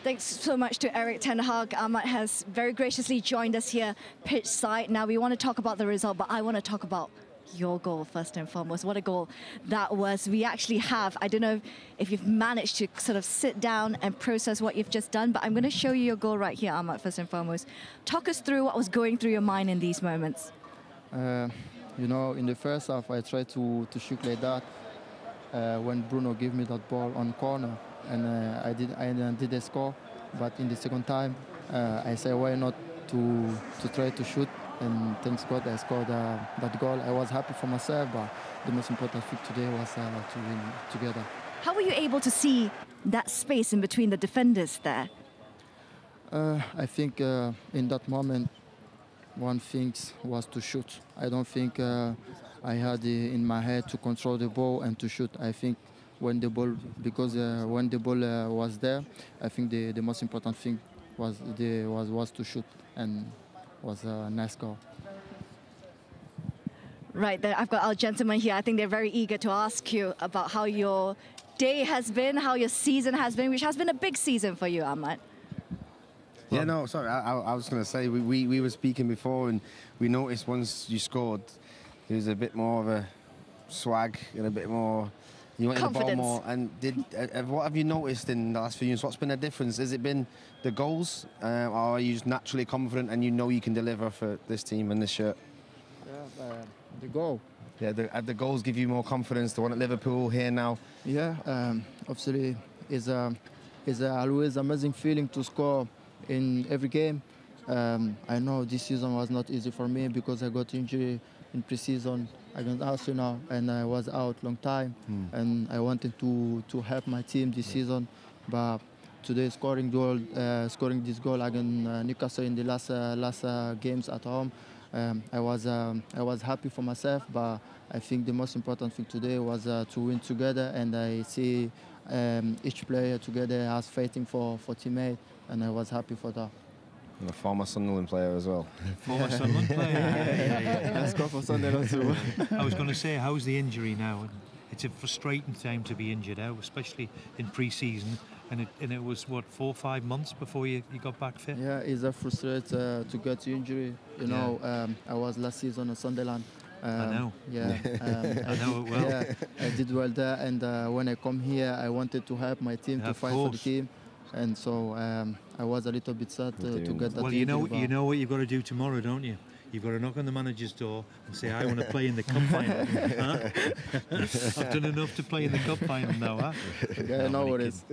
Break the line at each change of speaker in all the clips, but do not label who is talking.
Thanks so much to Eric Ten Hag. Ahmad has very graciously joined us here pitch side. Now we want to talk about the result, but I want to talk about your goal first and foremost. What a goal that was. We actually have, I don't know if you've managed to sort of sit down and process what you've just done, but I'm going to show you your goal right here, Ahmad, first and foremost. Talk us through what was going through your mind in these moments.
You know, in the first half, I tried to shoot like that when Bruno gave me that ball on corner, and I did a score. But in the second time, I said, why not to try to shoot? And thanks God I scored that goal. I was happy for myself, but the most important thing today was to win together.
How were you able to see that space in between the defenders there?
I think in that moment, one thing was to shoot. I don't think I had in my head to control the ball and to shoot. I think when the ball, when the ball was there, I think the most important thing was to shoot, and was a nice goal.
Right, there, I've got our gentlemen here. I think they're very eager to ask you about how your day has been, how your season has been, which has been a big season for you, Ahmad.
Yeah, no, sorry, I was going to say, we were speaking before, and we noticed once you scored, there was a bit more of a swag and a bit more, you wanted the ball more. And what have you noticed in the last few years? What's been the difference? Has it been the goals, or are you just naturally confident and you know you can deliver for this team and this shirt?
Yeah, the goal.
Yeah, the goals give you more confidence. The one at Liverpool here now.
Yeah, obviously, it's always amazing feeling to score in every game. I know this season was not easy for me because I got injury in pre-season against Arsenal, and I was out long time, and I wanted to help my team this season. But today, scoring this goal against Newcastle in the last games at home, I was happy for myself. But I think the most important thing today was to win together, and I see each player together as fighting for teammate, and I was happy for that.
And a former Sunderland player as well.
Former Sunderland player. Yeah.
I scored for Sunderland too.
I was going to say, how's the injury now? It's a frustrating time to be injured out, especially in pre-season, and it was what, 4 or 5 months before you got back fit.
Yeah, it's a frustrating to get injury. You know, I was last season at Sunderland.
I know.
Yeah,
I know it well.
Yeah, I did well there, and when I come here, I wanted to help my team to fight for the team. And so I was a little bit sad to get that.
Well, you know what you've got to do tomorrow, don't you? You've got to knock on the manager's door and say, I want to play in the cup final. Huh? I've done enough to play in the cup final now, huh?
Yeah, no worries.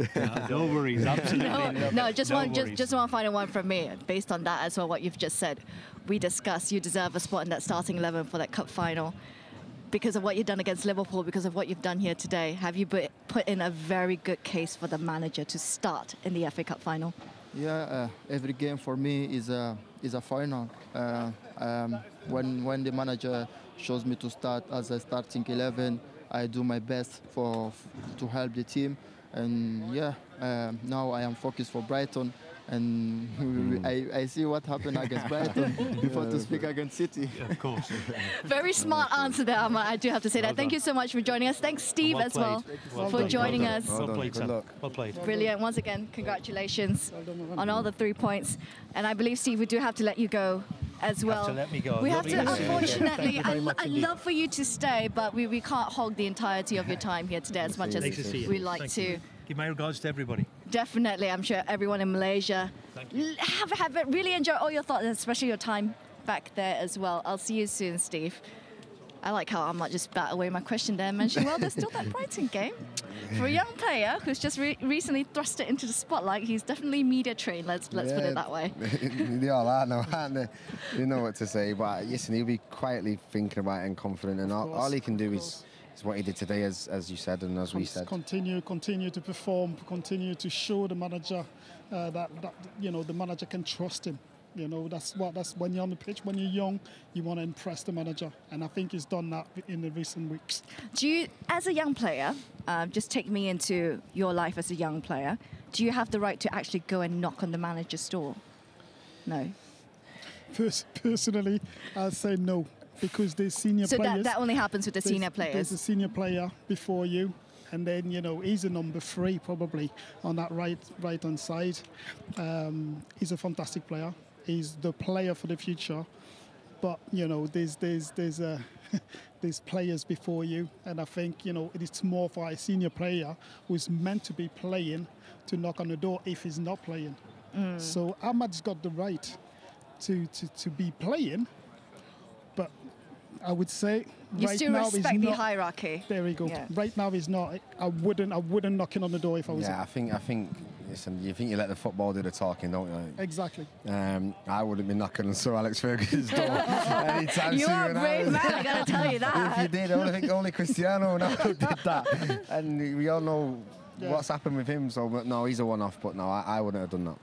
No worries, absolutely.
No, just one final one from me. Based on that as well, what you've just said, we discussed you deserve a spot in that starting 11 for that cup final. Because of what you've done against Liverpool, because of what you've done here today, have you put in a very good case for the manager to start in the FA Cup final?
Yeah, every game for me is a final. When the manager shows me to start as a starting 11, I do my best to help the team. And yeah, now I am focused for Brighton. And I see what happened against Brighton before to speak against City.
Yeah, of course.
Very smart answer there, Ahmad. I do have to say that. Thank you so much for joining us. Thanks, Steve, as well for joining us.
Well played, Sam. Well played.
Brilliant. Once again, congratulations on all the 3 points. And I believe, Steve, we do have to let you go as well.
You have to let me go.
We have to, unfortunately. I'd love for you to stay, but we can't hog the entirety of your time here today as much as we like to.
Give my regards to everybody.
Definitely. I'm sure everyone in Malaysia have really enjoyed all your thoughts, especially your time back there as well. I'll see you soon, Steve. I like how I might just bat away my question there and mention, well, there's still that Brighton game. For a young player who's just recently thrust it into the spotlight, he's definitely media trained, let's put it that way.
They all are now, aren't they? You know what to say, but listen, he'll be quietly thinking about it and confident, and all he can do is what he did today, as you said, and as we said.
Continue to perform, continue to show the manager that you know the manager can trust him. You know, that's when you're on the pitch, when you're young, you want to impress the manager, and I think he's done that in the recent weeks.
Do you, as a young player, just take me into your life as a young player, do you have the right to actually go and knock on the manager's door? No.
Personally, I'd say no. Because there's senior players.
So that only happens with the senior players?
There's a senior player before you, And then, you know, he's a number 3 probably on that right-hand side. He's a fantastic player. He's the player for the future. But, you know, there's there's players before you. And I think, you know, it's more for a senior player who's meant to be playing to knock on the door if he's not playing. So Ahmad's got the right to be playing, but I would say
you
right
still
now
respect
he's
the
not,
hierarchy.
There we go.
Yeah.
Right now he's not. I wouldn't knock him on the door if I was.
Yeah,
him.
I think. Listen, you think you let the football do the talking, don't you?
Exactly.
I wouldn't be knocking on Sir Alex Ferguson's door anytime soon.
You are a brave man, I gotta tell you that.
If you did, I think only Cristiano Ronaldo did that, and we all know what's happened with him. So, but no, he's a one-off. But no, I wouldn't have done that.